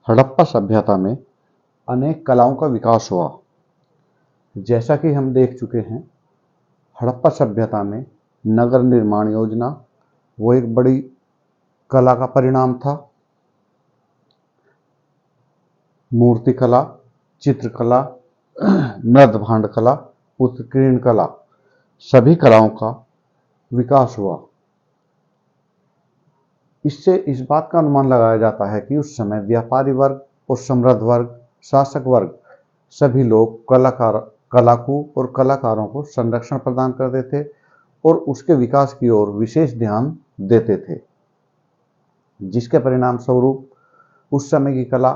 हड़प्पा सभ्यता में अनेक कलाओं का विकास हुआ। जैसा कि हम देख चुके हैं, हड़प्पा सभ्यता में नगर निर्माण योजना वो एक बड़ी कला का परिणाम था। मूर्तिकला, चित्रकला, मृदभांड कला, उत्कीर्ण कला, सभी कलाओं का विकास हुआ। इससे इस बात का अनुमान लगाया जाता है कि उस समय व्यापारी वर्ग और समृद्ध वर्ग, शासक वर्ग, सभी लोग कला को और कलाकारों को संरक्षण प्रदान करते थे और उसके विकास की ओर विशेष ध्यान देते थे, जिसके परिणाम स्वरूप उस समय की कला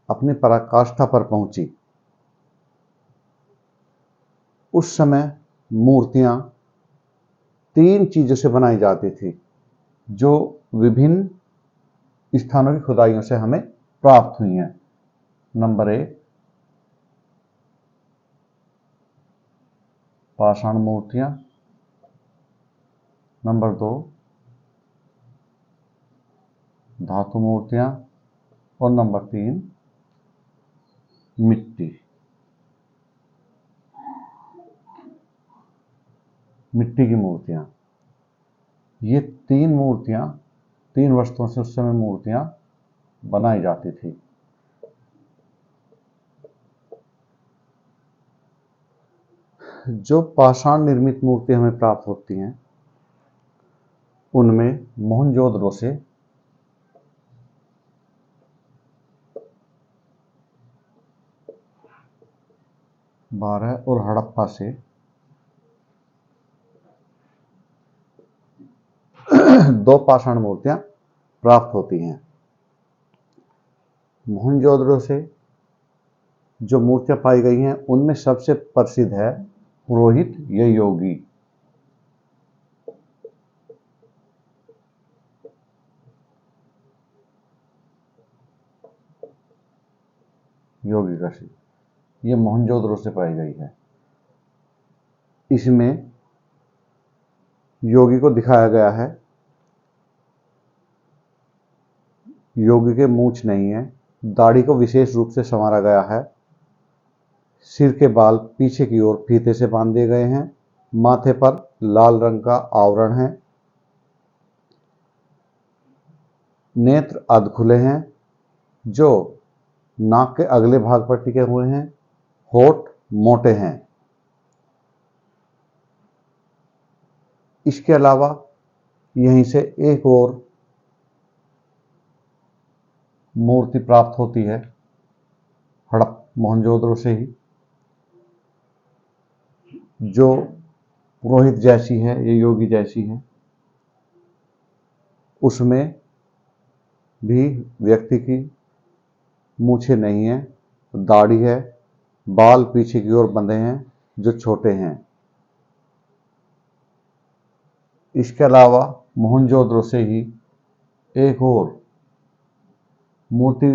अपनी पराकाष्ठा पर पहुंची। उस समय मूर्तियां 3 चीजों से बनाई जाती थी, जो विभिन्न स्थानों की खुदाइयों से हमें प्राप्त हुई हैं। नंबर 1, पाषाण मूर्तियां। नंबर 2, धातु मूर्तियां। और नंबर 3, मिट्टी की मूर्तियां। ये 3 वस्तुओं से उस समय मूर्तियां बनाई जाती थी। जो पाषाण निर्मित मूर्ति हमें प्राप्त होती हैं, उनमें मोहनजोदड़ो से 12 और हड़प्पा से 2 पाषाण मूर्तियां प्राप्त होती हैं। मोहनजोदड़ो से जो मूर्तियां पाई गई हैं, उनमें सबसे प्रसिद्ध है पुरोहित या योगी। योगी का शिव, ये मोहनजोदड़ो से पाई गई है। इसमें योगी को दिखाया गया है। योगी के मूंछ नहीं है, दाढ़ी को विशेष रूप से संवारा गया है, सिर के बाल पीछे की ओर फीते से बांध दिए गए हैं, माथे पर लाल रंग का आवरण है, नेत्र अध खुले हैं जो नाक के अगले भाग पर टिके हुए हैं, होठ मोटे हैं। इसके अलावा यहीं से एक और मूर्ति प्राप्त होती है मोहनजोदड़ो से ही, जो पुरोहित जैसी है, ये योगी जैसी है। उसमें भी व्यक्ति की मूछें नहीं है, दाढ़ी है, बाल पीछे की ओर बंधे हैं जो छोटे हैं। इसके अलावा मोहनजोदड़ो से ही एक और मूर्ति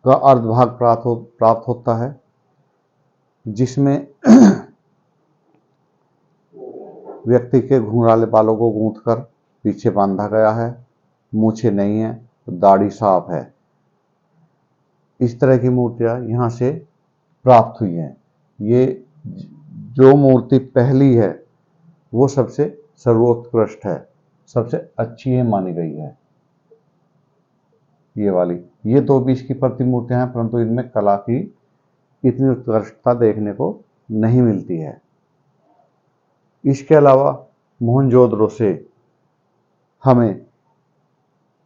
का अर्धभाग प्राप्त होता है, जिसमें व्यक्ति के घुंघराले बालों को गूंथकर पीछे बांधा गया है, मूछें नहीं है, दाढ़ी साफ है। इस तरह की मूर्तियां यहां से प्राप्त हुई हैं। ये जो मूर्ति पहली है वो सबसे सर्वोत्कृष्ट है, सबसे अच्छी है मानी गई है। ये वाली, ये 220 की प्रतिमूर्तियां हैं, परंतु इनमें कला की इतनी उत्कृष्टता देखने को नहीं मिलती है। इसके अलावा मोहनजोदड़ो से हमें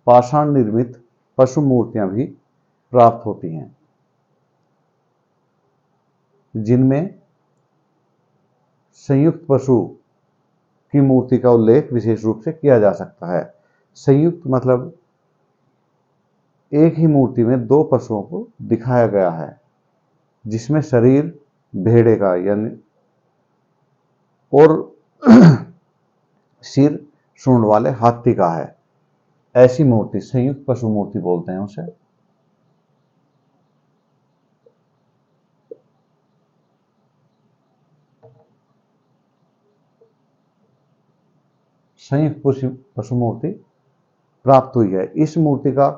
पाषाण निर्मित पशु मूर्तियां भी प्राप्त होती हैं, जिनमें संयुक्त पशु की मूर्ति का उल्लेख विशेष रूप से किया जा सकता है। संयुक्त मतलब एक ही मूर्ति में 2 पशुओं को दिखाया गया है, जिसमें शरीर भेड़े का यानी और सिर सूंड वाले हाथी का है। ऐसी मूर्ति संयुक्त पशु मूर्ति बोलते हैं उसे। संयुक्त पशु मूर्ति प्राप्त हुई है। इस मूर्ति का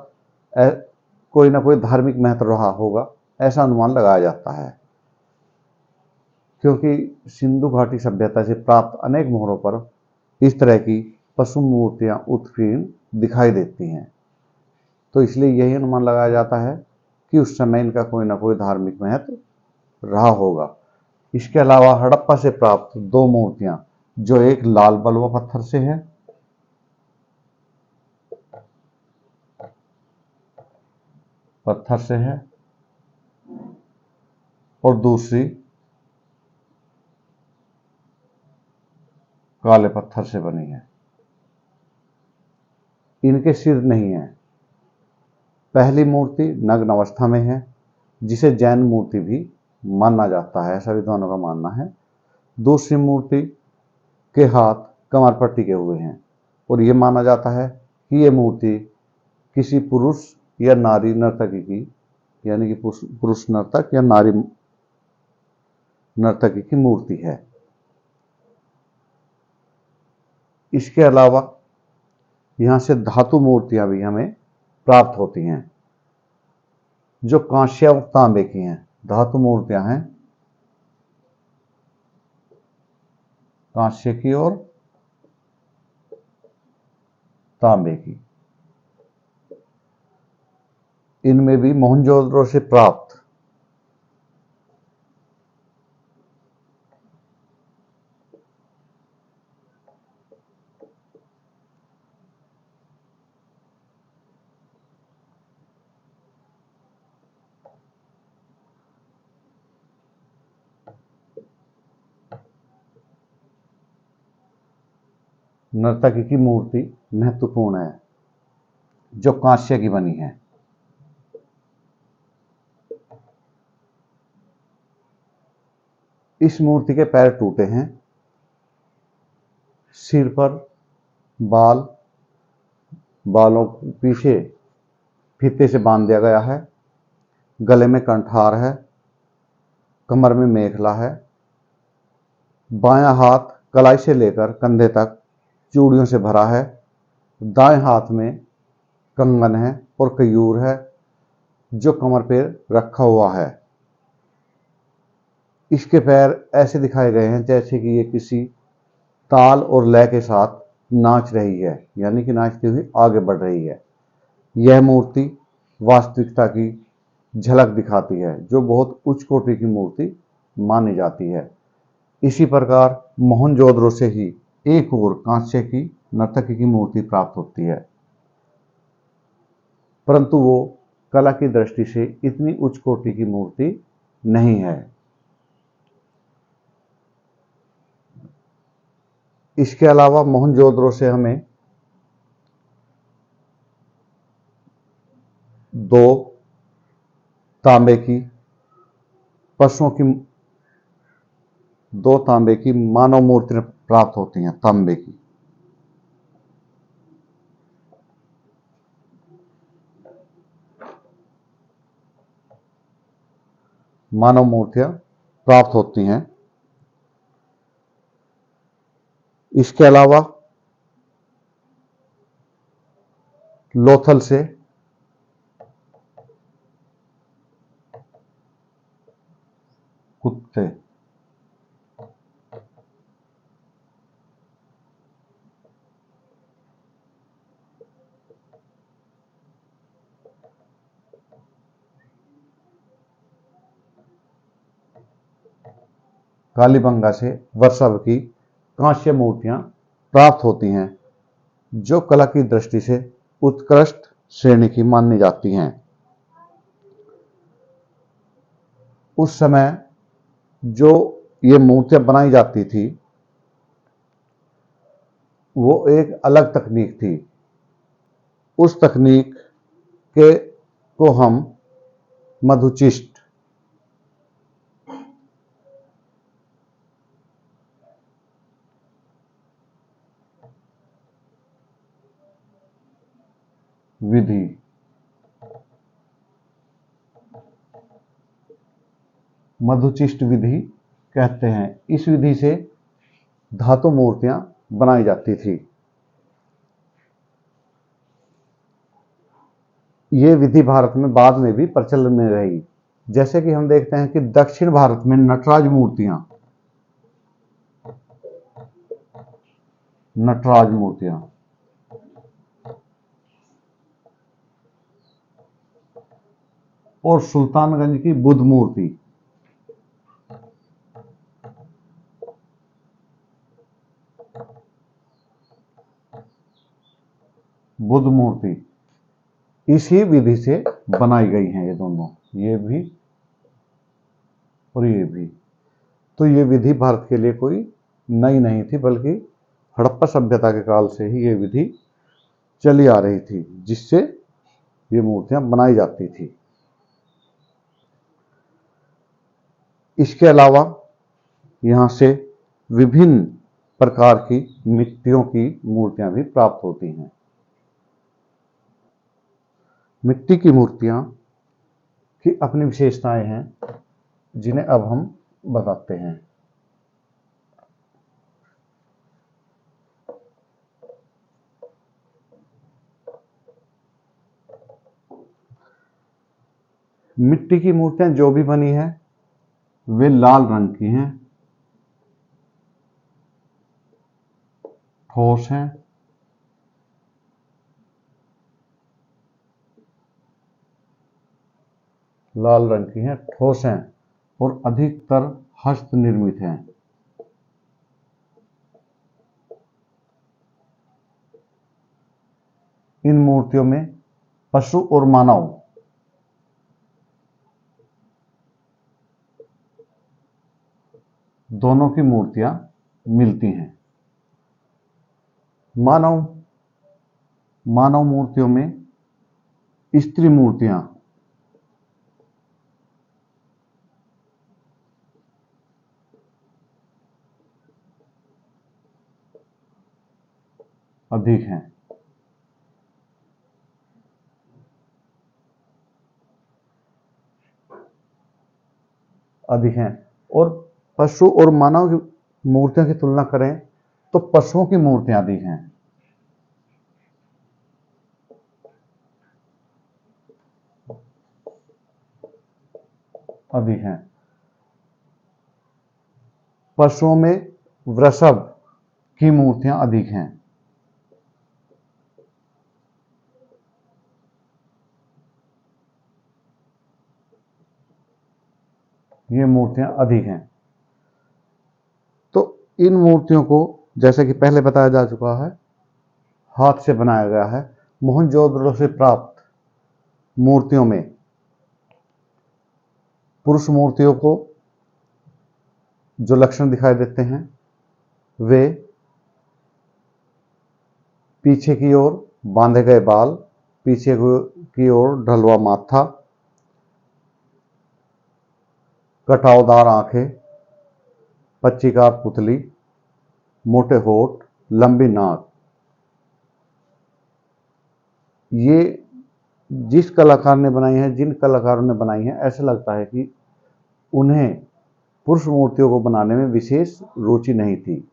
कोई ना कोई धार्मिक महत्व रहा होगा, ऐसा अनुमान लगाया जाता है, क्योंकि सिंधु घाटी सभ्यता से प्राप्त अनेक मोहरों पर इस तरह की पशु मूर्तियां उत्कीर्ण दिखाई देती हैं। तो इसलिए यही अनुमान लगाया जाता है कि उस समय इनका कोई ना कोई धार्मिक महत्व रहा होगा। इसके अलावा हड़प्पा से प्राप्त दो मूर्तियां, जो एक लाल बलुआ पत्थर से है और दूसरी काले पत्थर से बनी है। इनके सिर नहीं है। पहली मूर्ति नग्न अवस्था में है, जिसे जैन मूर्ति भी माना जाता है, ऐसा विद्वानों का मानना है। दूसरी मूर्ति के हाथ कमर पर टिके हुए हैं और यह माना जाता है कि यह मूर्ति किसी पुरुष या नारी नर्तकी की, यानी कि पुरुष नर्तक या नारी नर्तकी की मूर्ति है। इसके अलावा यहां से धातु मूर्तियां भी हमें प्राप्त होती हैं, जो कांस्य और तांबे की हैं। धातु मूर्तियां हैं कांस्य की और तांबे की। इनमें भी मोहनजोदड़ो से प्राप्त नर्तकी की मूर्ति महत्वपूर्ण है, जो कांस्य की बनी है। इस मूर्ति के पैर टूटे हैं, सिर पर बालों को पीछे फीते से बांध दिया गया है, गले में कंठार है, कमर में मेखला है, बायां हाथ कलाई से लेकर कंधे तक चूड़ियों से भरा है, दाएं हाथ में कंगन है और कयूर है, जो कमर पर रखा हुआ है। इसके पैर ऐसे दिखाए गए हैं जैसे कि ये किसी ताल और लय के साथ नाच रही है, यानी कि नाचती हुई आगे बढ़ रही है। यह मूर्ति वास्तविकता की झलक दिखाती है, जो बहुत उच्च कोटि की मूर्ति मानी जाती है। इसी प्रकार मोहनजोदड़ो से ही एक और कांस्य की नर्तकी की मूर्ति प्राप्त होती है, परंतु वो कला की दृष्टि से इतनी उच्च कोटि की मूर्ति नहीं है। इसके अलावा मोहनजोदड़ो से हमें दो तांबे की मानव मूर्ति प्राप्त होती हैं। तांबे की मानव मूर्तियां प्राप्त होती हैं। इसके अलावा लोथल से कुत्ते, कालीबंगा से वर्षाव की कांस्य मूर्तियां प्राप्त होती हैं, जो कला की दृष्टि से उत्कृष्ट श्रेणी की मानी जाती हैं। उस समय जो ये मूर्तियां बनाई जाती थी, वो एक अलग तकनीक थी। उस तकनीक को हम मधुचिष्ट विधि कहते हैं। इस विधि से धातु मूर्तियां बनाई जाती थी। ये विधि भारत में बाद में भी प्रचलन में रही। जैसे कि हम देखते हैं कि दक्षिण भारत में नटराज मूर्तियां और सुल्तानगंज की बुद्ध मूर्ति, इसी विधि से बनाई गई हैं। ये दोनों, ये भी और ये भी। तो ये विधि भारत के लिए कोई नई नहीं थी, बल्कि हड़प्पा सभ्यता के काल से ही ये विधि चली आ रही थी, जिससे ये मूर्तियां बनाई जाती थी। इसके अलावा यहाँ से विभिन्न प्रकार की मिट्टियों की मूर्तियां भी प्राप्त होती हैं। मिट्टी की मूर्तियां की अपनी विशेषताएं हैं, जिन्हें अब हम बताते हैं। मिट्टी की मूर्तियां जो भी बनी हैं वे लाल रंग की हैं, ठोस हैं, लाल रंग की हैं, ठोस हैं और अधिकतर हस्त निर्मित हैं। इन मूर्तियों में पशु और मानव दोनों की मूर्तियां मिलती हैं। मानव मूर्तियों में स्त्री मूर्तियां अधिक हैं। और पशु और मानव की मूर्तियों की तुलना करें तो पशुओं की मूर्तियां अधिक हैं। पशुओं में वृषभ की मूर्तियां अधिक हैं। ये मूर्तियां अधिक हैं। तो इन मूर्तियों को, जैसे कि पहले बताया जा चुका है, हाथ से बनाया गया है। मोहनजोदड़ो से प्राप्त मूर्तियों में पुरुष मूर्तियों को जो लक्षण दिखाई देते हैं वे पीछे की ओर बांधे गए बाल, पीछे की ओर ढलवा माथा, कटावदार आंखें, पच्चीकार पुतली, मोटे होठ, लंबी नाक। ये जिस कलाकार ने बनाई है, जिन कलाकारों ने बनाई है, ऐसा लगता है कि उन्हें पुरुष मूर्तियों को बनाने में विशेष रुचि नहीं थी।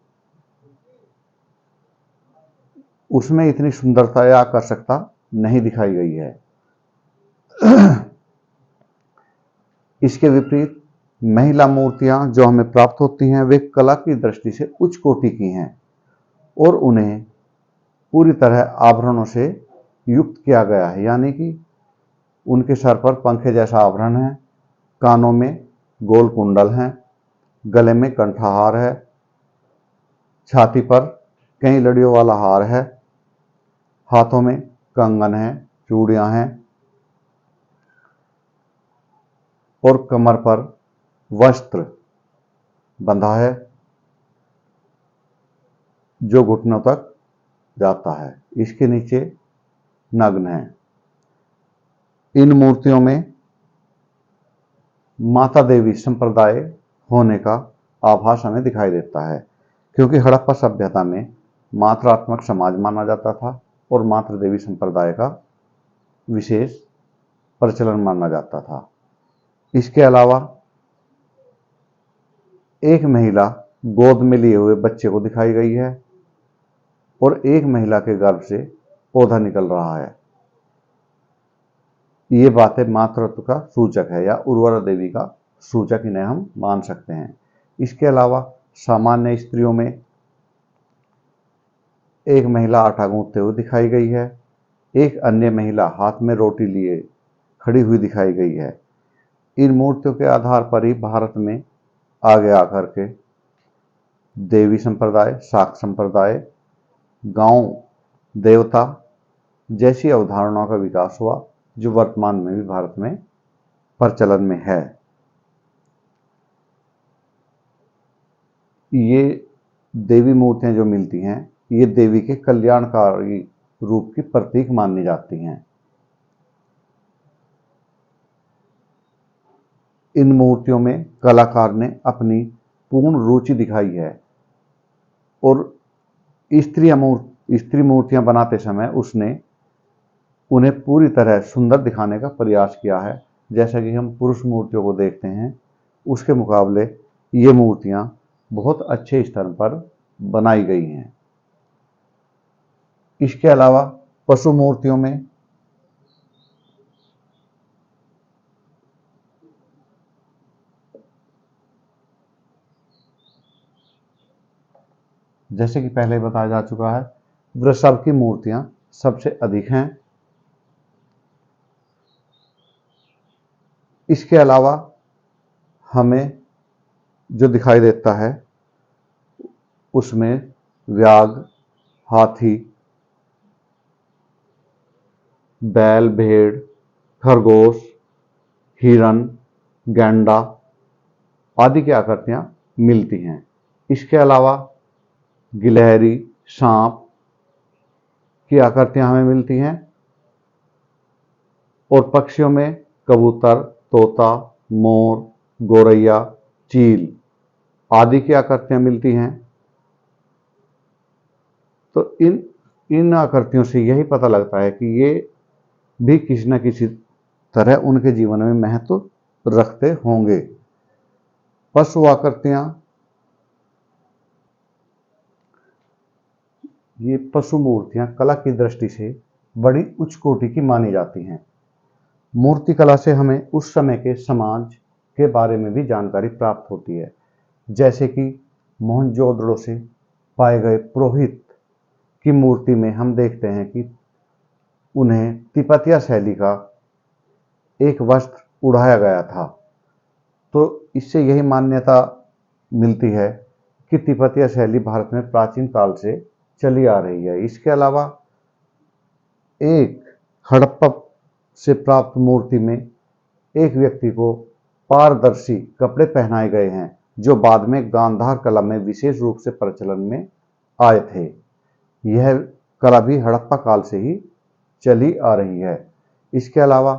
उसमें इतनी सुंदरता या आकर्षकता नहीं दिखाई गई है। इसके विपरीत महिला मूर्तियां जो हमें प्राप्त होती हैं वे कला की दृष्टि से उच्च कोटि की हैं और उन्हें पूरी तरह आभरणों से युक्त किया गया है। यानी कि उनके सर पर पंखे जैसा आभरण है, कानों में गोल कुंडल हैं, गले में कंठाहार है, छाती पर कई लड़ियों वाला हार है, हाथों में कंगन है, चूड़ियां हैं और कमर पर वस्त्र बंधा है जो घुटनों तक जाता है। इसके नीचे नग्न है। इन मूर्तियों में माता देवी संप्रदाय होने का आभास हमें दिखाई देता है, क्योंकि हड़प्पा सभ्यता में मात्रात्मक समाज माना जाता था और मातृ देवी संप्रदाय का विशेष प्रचलन माना जाता था। इसके अलावा एक महिला गोद में लिए हुए बच्चे को दिखाई गई है और एक महिला के गर्भ से पौधा निकल रहा है। ये बातें मातृत्व का सूचक है या उर्वरा देवी का सूचक इन्हें हम मान सकते हैं। इसके अलावा सामान्य स्त्रियों में एक महिला आटा गूंथते हुए दिखाई गई है, एक अन्य महिला हाथ में रोटी लिए खड़ी हुई दिखाई गई है। इन मूर्तियों के आधार पर ही भारत में आगे आकर के देवी संप्रदाय, शाक्त संप्रदाय, गांव देवता जैसी अवधारणाओं का विकास हुआ, जो वर्तमान में भी भारत में प्रचलन में है। ये देवी मूर्तियां जो मिलती हैं, ये देवी के कल्याणकारी रूप की प्रतीक मानी जाती हैं। इन मूर्तियों में कलाकार ने अपनी पूर्ण रुचि दिखाई है और स्त्री मूर्तियां बनाते समय उसने उन्हें पूरी तरह सुंदर दिखाने का प्रयास किया है। जैसा कि हम पुरुष मूर्तियों को देखते हैं, उसके मुकाबले ये मूर्तियां बहुत अच्छे स्तर पर बनाई गई हैं। इसके अलावा पशु मूर्तियों में जैसे कि पहले बताया जा चुका है, वृषभ की मूर्तियां सबसे अधिक हैं। इसके अलावा हमें जो दिखाई देता है उसमें व्याघ्र, हाथी, बैल, भेड़, खरगोश, हिरन, गैंडा आदि की आकृतियां मिलती हैं। इसके अलावा गिलहरी, सांप की आकृतियां हमें मिलती हैं और पक्षियों में कबूतर, तोता, मोर, गोरैया, चील आदि की आकृतियां मिलती हैं। तो इन आकृतियों से यही पता लगता है कि ये भी किसी न किसी तरह उनके जीवन में महत्व रखते होंगे। पशु आकृतियां, ये पशु मूर्तियां कला की दृष्टि से बड़ी उच्च कोटि की मानी जाती हैं। मूर्ति कला से हमें उस समय के समाज के बारे में भी जानकारी प्राप्त होती है। जैसे कि मोहनजोदड़ो से पाए गए पुरोहित की मूर्ति में हम देखते हैं कि उन्हें तिब्बतिया शैली का एक वस्त्र उड़ाया गया था। तो इससे यही मान्यता मिलती है कि तिब्बतिया शैली भारत में प्राचीन काल से चली आ रही है। इसके अलावा एक हड़प्पा से प्राप्त मूर्ति में एक व्यक्ति को पारदर्शी कपड़े पहनाए गए हैं, जो बाद में गांधार कला में विशेष रूप से प्रचलन में आए थे। यह कला भी हड़प्पा काल से ही चली आ रही है। इसके अलावा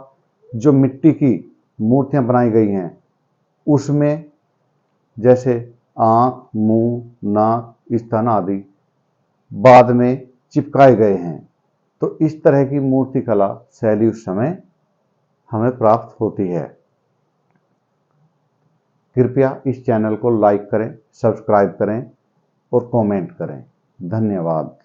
जो मिट्टी की मूर्तियां बनाई गई हैं, उसमें जैसे आंख, मुंह, नाक, स्तन आदि बाद में चिपकाए गए हैं। तो इस तरह की मूर्ति कला शैली उस समय हमें प्राप्त होती है। कृपया इस चैनल को लाइक करें, सब्सक्राइब करें और कमेंट करें। धन्यवाद।